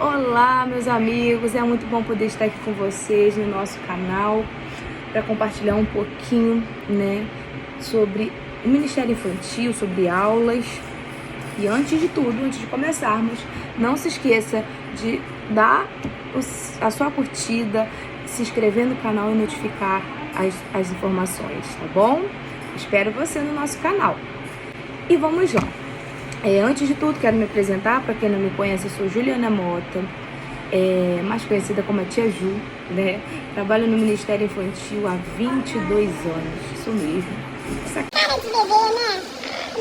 Olá, meus amigos, é muito bom poder estar aqui com vocês no nosso canal para compartilhar um pouquinho, sobre o Ministério Infantil, sobre aulas. E antes de tudo, antes de começarmos, não se esqueça de dar a sua curtida, se inscrever no canal e notificar as informações, tá bom? Espero você no nosso canal. E vamos lá. Antes de tudo, quero me apresentar. Para quem não me conhece, eu sou Juliana Mota, mais conhecida como a Tia Ju, né? Trabalho no Ministério Infantil há 22 anos, isso mesmo. Essa cara de bebê, né?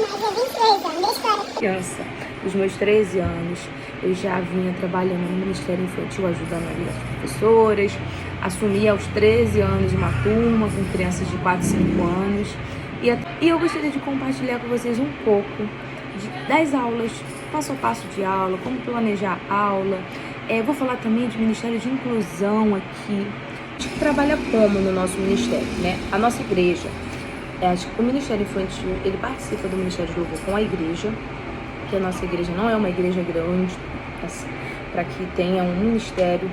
Mas é 23 anos, deixa eu criança, dos meus 13 anos, eu já vinha trabalhando no Ministério Infantil, ajudando ali as professoras. Assumi aos 13 anos uma turma com crianças de 4 e 5 anos. E eu gostaria de compartilhar com vocês um pouco das aulas, passo a passo de aula, como planejar a aula. Vou falar também de Ministério de Inclusão aqui. A gente trabalha como no nosso ministério, né? A nossa igreja, o Ministério Infantil, ele participa do Ministério de Louvor com a igreja, que a nossa igreja não é uma igreja grande, assim, para que tenha um ministério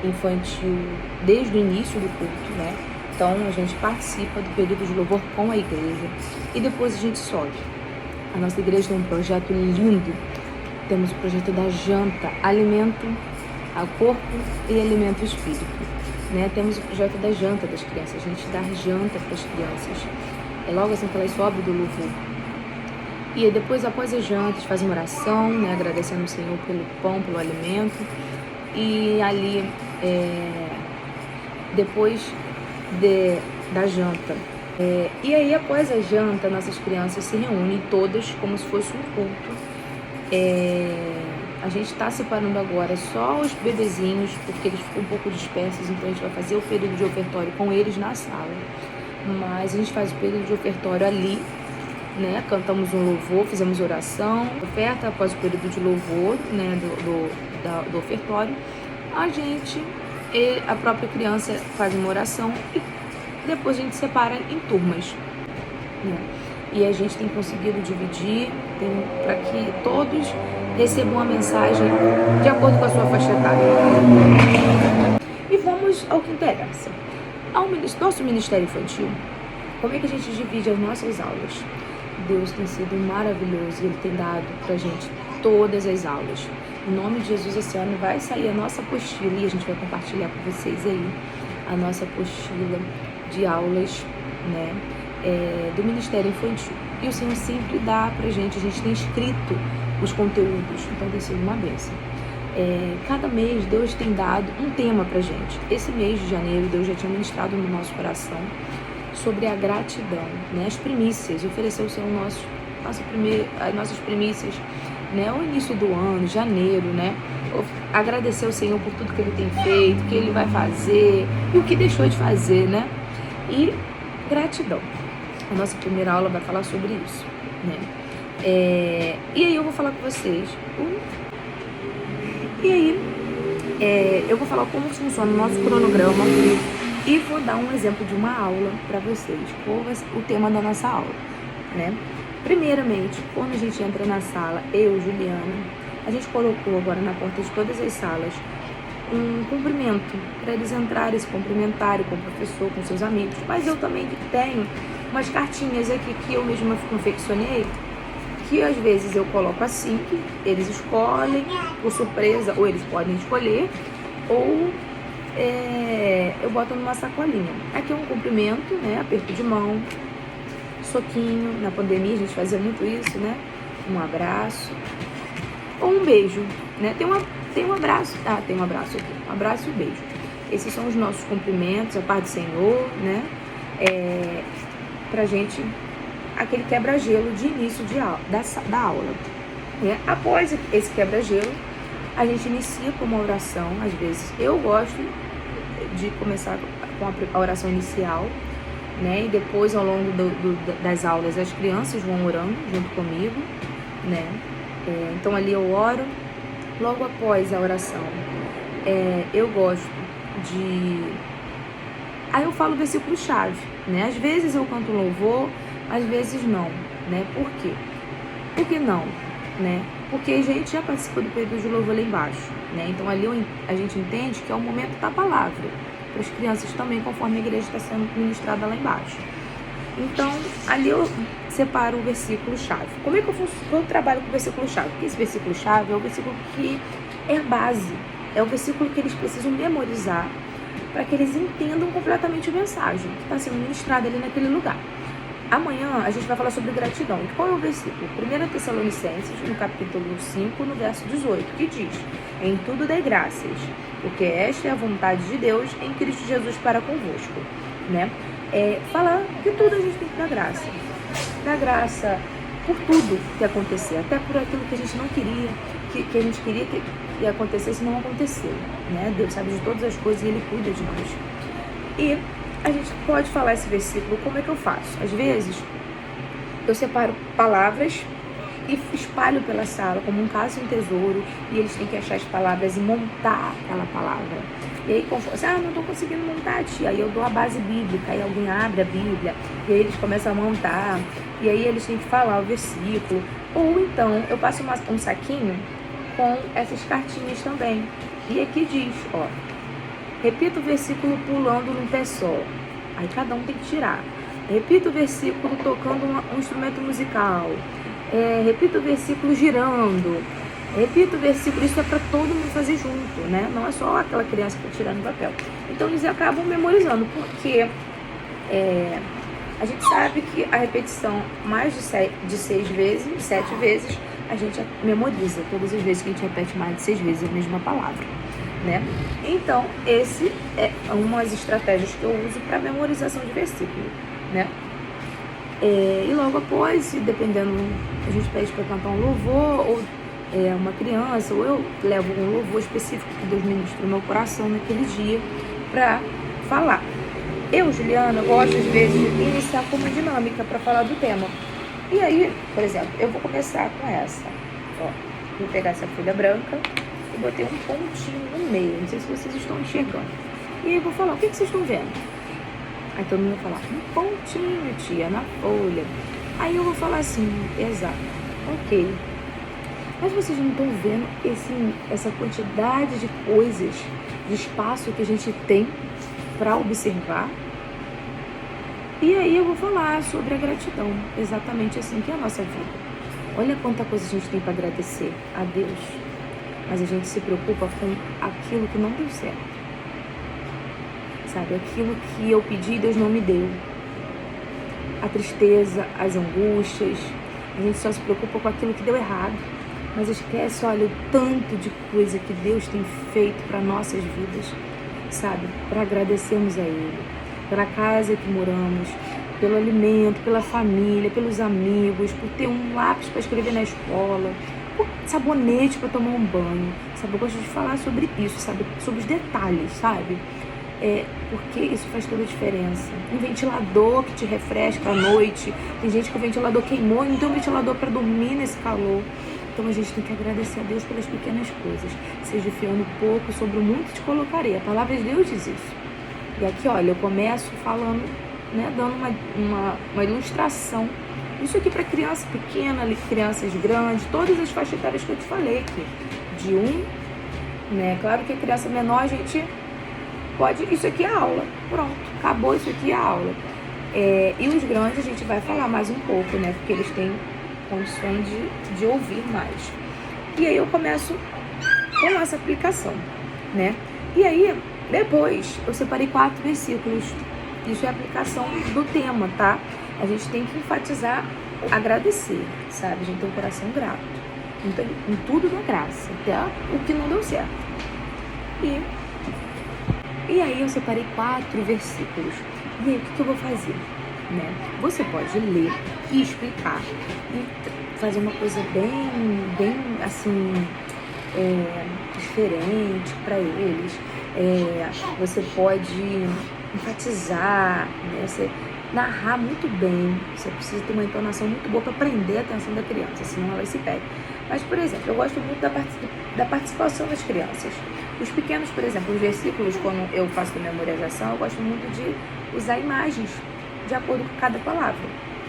infantil desde o início do culto, né? Então a gente participa do período de louvor com a igreja e depois a gente sobe. A nossa igreja tem um projeto lindo. Temos o projeto da janta, alimento ao corpo e alimento ao espírito, né? Temos o projeto da janta das crianças, a gente dá janta para as crianças. Logo assim que elas sobem do louvor. E aí depois, após a janta, a gente faz uma oração, né? Agradecendo o Senhor pelo pão, pelo alimento. E ali, depois da janta, e aí após a janta, nossas crianças se reúnem todas como se fosse um culto. A gente está separando agora só os bebezinhos, porque eles ficam um pouco dispersos, então a gente vai fazer o período de ofertório com eles na sala. Mas a gente faz o período de ofertório ali, né? Cantamos um louvor, fizemos oração, oferta após o período de louvor, né? Do ofertório. A própria criança faz uma oração e depois a gente separa em turmas, né? E a gente tem conseguido dividir para que todos recebam a mensagem de acordo com a sua faixa etária. E vamos ao que interessa. Nosso Ministério Infantil, como é que a gente divide as nossas aulas? Deus tem sido maravilhoso e Ele tem dado pra gente todas as aulas. Em nome de Jesus, esse ano vai sair a nossa apostila e a gente vai compartilhar com vocês aí a nossa apostila de aulas, né, do Ministério Infantil. E o Senhor sempre dá pra gente, a gente tem escrito os conteúdos, então tem sido uma bênção. Cada mês Deus tem dado um tema pra gente. Esse mês de janeiro Deus já tinha ministrado no nosso coração sobre a gratidão, né, as primícias, oferecer o Senhor as nossas primícias, né, ao início do ano, janeiro, né, agradecer ao Senhor por tudo que Ele tem feito, que Ele vai fazer e o que deixou de fazer, né, e gratidão. A nossa primeira aula vai falar sobre isso, né, e aí eu vou falar com vocês, eu vou falar como funciona o nosso cronograma e vou dar um exemplo de uma aula para vocês, qual vai ser o tema da nossa aula, né. Primeiramente, quando a gente entra na sala, eu, Juliana, a gente colocou agora na porta de todas as salas um cumprimento, para eles entrarem, se cumprimentarem com o professor, com seus amigos. Mas eu também tenho umas cartinhas aqui que eu mesma confeccionei, que às vezes eu coloco assim, que eles escolhem, por surpresa, ou eles podem escolher, ou eu boto numa sacolinha. Aqui é um cumprimento, né, aperto de mão, soquinho. Na pandemia a gente fazia muito isso, né? Um abraço ou um beijo, né? Tem um abraço, tem um abraço aqui, um abraço e um beijo. Esses são os nossos cumprimentos, a paz do Senhor, né? Pra gente, aquele quebra-gelo de início da aula, né? Após esse quebra-gelo, a gente inicia com uma oração. Às vezes eu gosto de começar com a oração inicial, né? E depois, ao longo das aulas, as crianças vão orando junto comigo, né? Então ali eu oro. Logo após a oração, eu gosto de... Aí eu falo o versículo-chave, né? Às vezes eu canto louvor, às vezes não, né? Por quê? Por que não, né? Porque a gente já participou do período de louvor lá embaixo, né? Então ali a gente entende que é o momento da palavra, para as crianças também, conforme a igreja está sendo ministrada lá embaixo. Então, ali eu separo o versículo-chave. Como é que eu trabalho com o versículo-chave? Porque esse versículo-chave é o versículo que é a base, é o versículo que eles precisam memorizar para que eles entendam completamente a mensagem que está sendo ministrada ali naquele lugar. Amanhã a gente vai falar sobre gratidão. E qual é o versículo? 1 Tessalonicenses, no capítulo 5, no verso 18, que diz: em tudo dai graças, porque esta é a vontade de Deus em Cristo Jesus para convosco, né? Falar que tudo a gente tem que dar graça. Dar graça por tudo que acontecer, até por aquilo que a gente não queria, que a gente queria que acontecesse e não aconteceu, né? Deus sabe de todas as coisas e Ele cuida de nós. E a gente pode falar esse versículo, como é que eu faço? Às vezes, eu separo palavras e espalho pela sala, como um caso e um tesouro, e eles têm que achar as palavras e montar aquela palavra. E aí, não estou conseguindo montar, tia. Aí eu dou a base bíblica, aí alguém abre a Bíblia, e aí eles começam a montar, e aí eles têm que falar o versículo. Ou então, eu passo um saquinho com essas cartinhas também. E aqui diz, ó, repita o versículo pulando num pé só. Aí cada um tem que tirar. Repita o versículo tocando um instrumento musical. Repita o versículo girando. Repita o versículo. Isso é para todo mundo fazer junto, né? Não é só aquela criança que está tirando papel. Então eles acabam memorizando, porque a gente sabe que a repetição mais de 7 vezes, a gente memoriza. Todas as vezes que a gente repete mais de 6 vezes a mesma palavra, né? Então, esse é umas estratégias que eu uso para memorização de versículo, né? E logo após, dependendo, a gente pede para cantar um louvor, ou uma criança, ou eu levo um louvor específico que Deus ministra no meu coração naquele dia para falar. Eu, Juliana, gosto às vezes de iniciar com uma dinâmica para falar do tema. E aí, por exemplo, eu vou começar com essa. Ó, vou pegar essa folha branca e botei um pontinho no meio. Não sei se vocês estão enxergando. E aí eu vou falar, o que vocês estão vendo? Aí todo mundo vai falar, um pontinho, tia, na folha. Aí eu vou falar assim, exato, ok. Mas vocês não estão vendo essa quantidade de coisas, de espaço que a gente tem para observar? E aí eu vou falar sobre a gratidão, exatamente assim que é a nossa vida. Olha quanta coisa a gente tem para agradecer a Deus, mas a gente se preocupa com aquilo que não deu certo. Sabe, aquilo que eu pedi e Deus não me deu. A tristeza, as angústias, a gente só se preocupa com aquilo que deu errado, mas esquece, olha, o tanto de coisa que Deus tem feito para nossas vidas, sabe, para agradecermos a Ele, pela casa que moramos, pelo alimento, pela família, pelos amigos, por ter um lápis para escrever na escola, por sabonete para tomar um banho, sabe, eu gosto de falar sobre isso, sabe, sobre os detalhes, sabe, porque isso faz toda a diferença. Um ventilador que te refresca à noite, tem gente que o ventilador queimou e não tem um ventilador para dormir nesse calor. Então a gente tem que agradecer a Deus pelas pequenas coisas. Seja fiando pouco, sobre o muito te colocarei. A palavra de Deus diz isso. E aqui, olha, eu começo falando, né, dando uma ilustração. Isso aqui para criança pequena, crianças grandes, todas as faixas etárias que eu te falei aqui. De 1, né? Claro que a criança menor a gente pode... Isso aqui é aula. Pronto, acabou, isso aqui é aula. E os grandes a gente vai falar mais um pouco, né? Porque eles têm condições de ouvir mais. E aí eu começo com essa aplicação, né? E aí, depois, eu separei 4 versículos. Isso é a aplicação do tema, tá? A gente tem que enfatizar, agradecer, sabe? A gente tem um coração grato. Então, em tudo dá graça, até o que não deu certo. E aí eu separei 4 versículos. E aí, o que eu vou fazer? Né? Você pode ler e explicar e fazer uma coisa bem assim, diferente para eles. Você pode enfatizar, né? Você narrar muito bem. Você precisa ter uma entonação muito boa para prender a atenção da criança, senão ela se perde. Mas, por exemplo, eu gosto muito da participação das crianças. Os pequenos, por exemplo, os versículos, quando eu faço a memorização, eu gosto muito de usar imagens de acordo com cada palavra.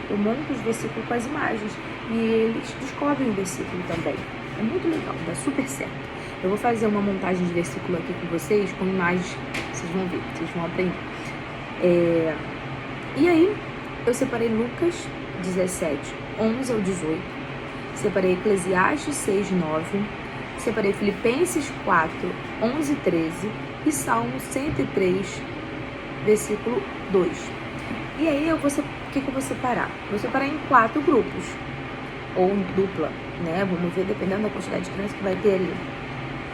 Eu monto os versículos com as imagens e eles descobrem o versículo também. É muito legal, dá super certo. Eu vou fazer uma montagem de versículo aqui com vocês, com imagens, vocês vão ver, vocês vão aprender. E aí, eu separei Lucas 17, 11 ao 18, separei Eclesiastes 6, 9, separei Filipenses 4, 11 e 13 e Salmo 103, versículo 2. E aí, o que eu vou separar? Vou separar em 4 grupos, ou em dupla, né? Vamos ver, dependendo da quantidade de crianças que vai ter ali.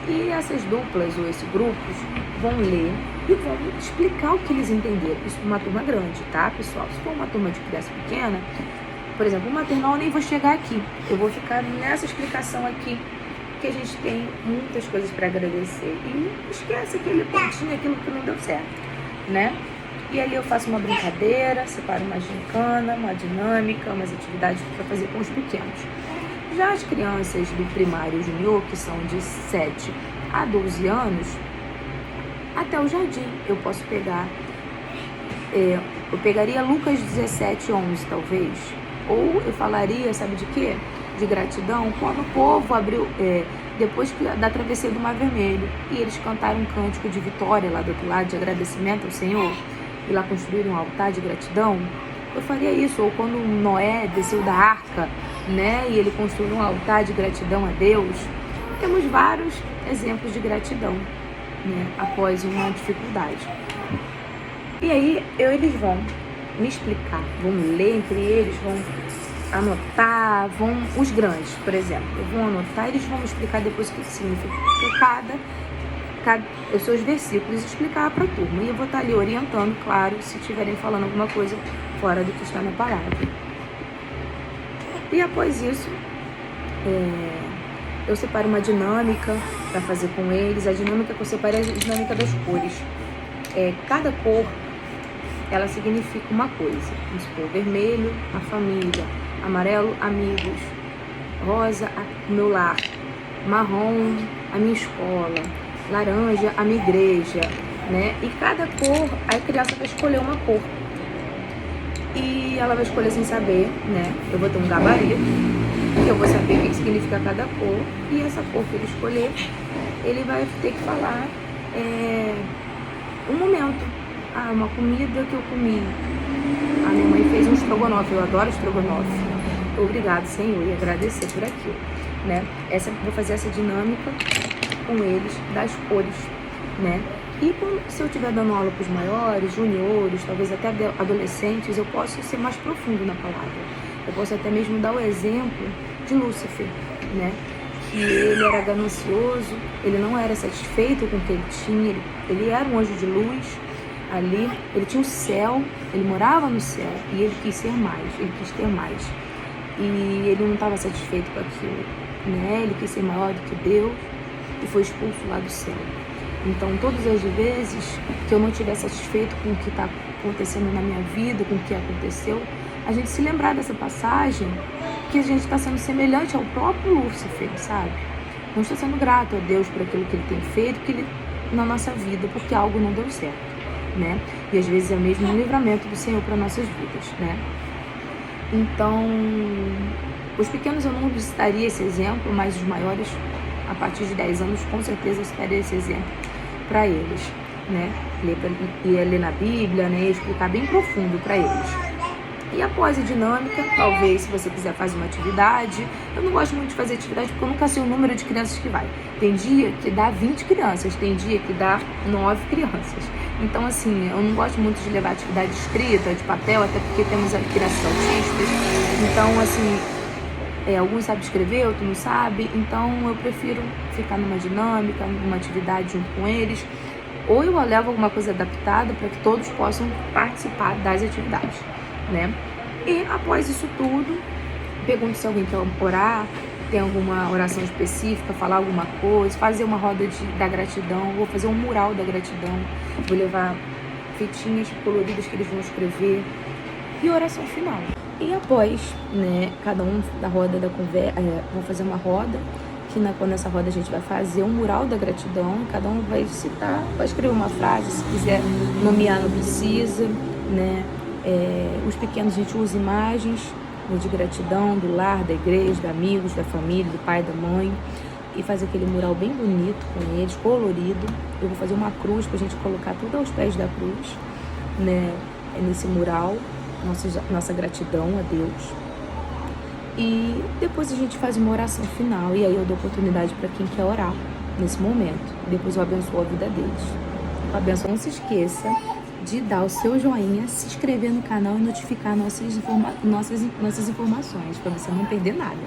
E essas duplas ou esses grupos vão ler e vão explicar o que eles entenderam. Isso para uma turma grande, tá, pessoal? Se for uma turma de criança pequena, por exemplo, o maternal eu nem vou chegar aqui. Eu vou ficar nessa explicação aqui, que a gente tem muitas coisas para agradecer. E esquece aquele pontinho, aquilo que não deu certo, né? E ali eu faço uma brincadeira, separo uma gincana, uma dinâmica, umas atividades para fazer com os pequenos. Já as crianças do primário junior, que são de 7 a 12 anos, até o jardim eu posso pegar. Eu pegaria Lucas 17, 11 talvez. Ou eu falaria, sabe de quê? De gratidão, quando o povo abriu, depois da travessia do Mar Vermelho, e eles cantaram um cântico de vitória lá do outro lado, de agradecimento ao Senhor, e lá construíram um altar de gratidão. Eu faria isso, ou quando Noé desceu da arca, né, e ele construiu um altar de gratidão a Deus. Temos vários exemplos de gratidão, né, após uma dificuldade. E aí eles vão me explicar, vão ler entre eles, vão anotar, os grandes, por exemplo, eu vou anotar, eles vão me explicar depois o que significa os seus versículos, explicar para a turma. E eu vou estar ali orientando, claro, se estiverem falando alguma coisa fora do que está na palavra. E após isso, eu separo uma dinâmica para fazer com eles. A dinâmica que eu separei é a dinâmica das cores. Cada cor, ela significa uma coisa. Vamos supor, vermelho, a família, amarelo, amigos, rosa, o meu lar, marrom, a minha escola, laranja, a minha igreja, né? E cada cor, a criança vai escolher uma cor. E ela vai escolher sem saber, né? Eu vou ter um gabarito, que eu vou saber o que significa cada cor. E essa cor que ele escolher, ele vai ter que falar um momento. Uma comida que eu comi. A minha mãe fez um estrogonofe, eu adoro estrogonofe. Obrigado, Senhor, e agradecer por aquilo, né? Vou fazer essa dinâmica com eles, das cores, né? E se eu estiver dando aula para os maiores, juniores, talvez até adolescentes, eu posso ser mais profundo na palavra. Eu posso até mesmo dar o exemplo de Lúcifer, né? Que ele era ganancioso, ele não era satisfeito com o que ele tinha, ele era um anjo de luz ali, ele tinha o céu, ele morava no céu e ele quis ser mais, ele quis ter mais. E ele não estava satisfeito com aquilo, né? Ele quis ser maior do que Deus e foi expulso lá do céu. Então, todas as vezes que eu não estiver satisfeito com o que está acontecendo na minha vida, com o que aconteceu, a gente se lembrar dessa passagem, que a gente está sendo semelhante ao próprio Lúcifer, sabe? Não está sendo grato a Deus por aquilo que ele tem feito na nossa vida, porque algo não deu certo, né? E às vezes é mesmo um livramento do Senhor para nossas vidas, né? Então, os pequenos eu não citaria esse exemplo, mas os maiores, a partir de 10 anos, com certeza eu citaria esse exemplo para eles, né? Ler na Bíblia, né? Explicar bem profundo para eles. E após a dinâmica, talvez, se você quiser fazer uma atividade, eu não gosto muito de fazer atividade porque eu nunca sei o número de crianças que vai. Tem dia que dá 20 crianças, tem dia que dá 9 crianças. Então, assim, eu não gosto muito de levar atividade escrita, de papel, até porque temos crianças autistas. Então, assim, alguns sabem escrever, outros não sabem. Então, eu prefiro ficar numa dinâmica, numa atividade junto com eles. Ou eu levo alguma coisa adaptada para que todos possam participar das atividades, né? E após isso tudo, pergunto se alguém quer orar, tem alguma oração específica, falar alguma coisa, fazer uma roda da gratidão, vou fazer um mural da gratidão, vou levar fitinhas coloridas que eles vão escrever e oração final. E após, né, cada um da roda da conversa, vou fazer uma roda, que nessa roda a gente vai fazer um mural da gratidão, cada um vai citar, vai escrever uma frase, se quiser nomear não precisa, né? Os pequenos a gente usa imagens né, de gratidão do lar, da igreja, de amigos, da família, do pai, da mãe, e fazer aquele mural bem bonito com eles, colorido. Eu vou fazer uma cruz pra gente colocar tudo aos pés da cruz, né, nesse mural, nossa gratidão a Deus. E depois a gente faz uma oração final, e aí eu dou oportunidade para quem quer orar nesse momento. Depois eu abençoo a vida deles. A benção, não se esqueça de dar o seu joinha, se inscrever no canal e notificar nossas informações, para você não perder nada.